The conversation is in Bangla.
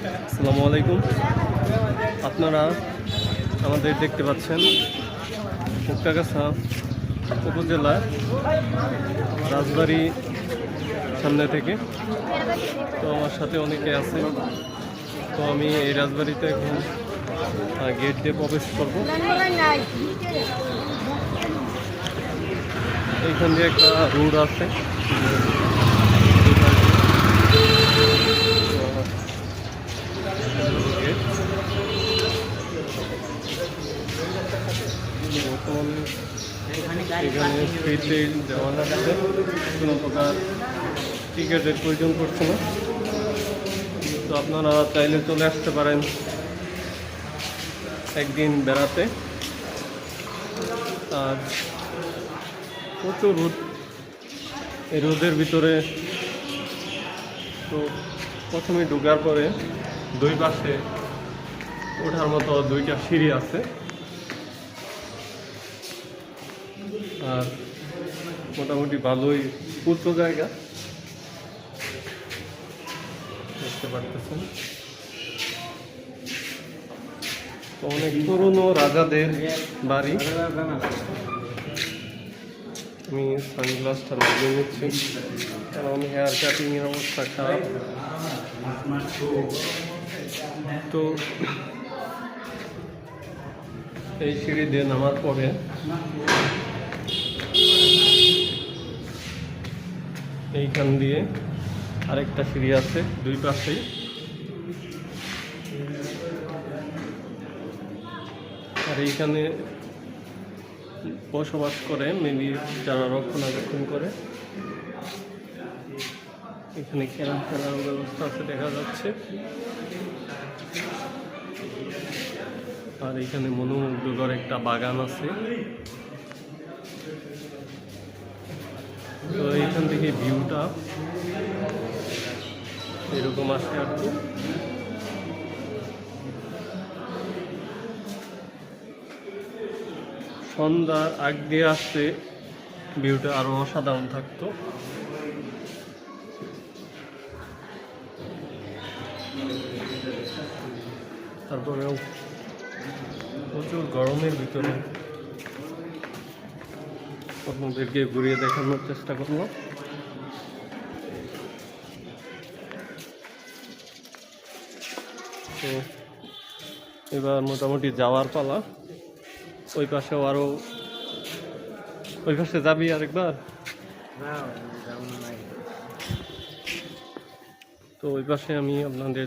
আসসালামু আলাইকুম। আপনারা আমাদের দেখতে পাচ্ছেন মুক্তাগাছা উপজেলার রাজবাড়ি সামনে থেকে। তো আমার সাথে অনেকে আছে। তো আমি এই রাজবাড়িতে এখন গেট দিয়ে প্রবেশ করবো। এইখান দিয়ে একটা রোড আছে। বর্তমানে এখানে ফ্রিতে দেওয়া যাচ্ছে, কোনো প্রকার টিকিটের প্রয়োজন পড়ছে না। তো আপনারা চাইলে চলে আসতে পারেন একদিন বেড়াতে। আর প্রচুর রোদ, এই রোদের ভিতরে তো প্রথমে ঢোকার পরে দুই পাশে ওঠার মতো দুইটা সিঁড়ি আছে। আর মোটামুটি ভালোই উঁচু জায়গা দেখতে পারতেছেন। অনেক পুরনো রাজাদের বাড়ি। আমি সানগ্লাসটা লাগিয়ে নিচ্ছি কারণ হেয়ার কাটিং এর অবস্থা খারাপ। তো এই সিঁড়ি দিয়ে নামার পরে এইখান দিয়ে আরেকটা সিঁড়ি আছে দুই পাশেই। আর এইখানে বসবাস করে মেবি যারা রক্ষণাবেক্ষণ করে। এখানে ক্যারাম খেলার ব্যবস্থা আছে দেখা যাচ্ছে। আর এখানে মনোমুগ্ধকর একটা বাগান আছে। তো এইখান থেকে ভিউটা এরকম আসে আর কি। সন্ধ্যার আগ দিয়ে আসতে ভিউটা আরো অসাধারণ থাকতো। তারপরেও প্রচুর গরমের ভিতরে আপনাদেরকে ঘুরিয়ে দেখানোর চেষ্টা করলো। তো এবার মোটামুটি যাওয়ার পালা। ওই পাশেও আরো, ওই পাশে যাবি আরেকবার? তো ওই পাশে আমি আপনাদের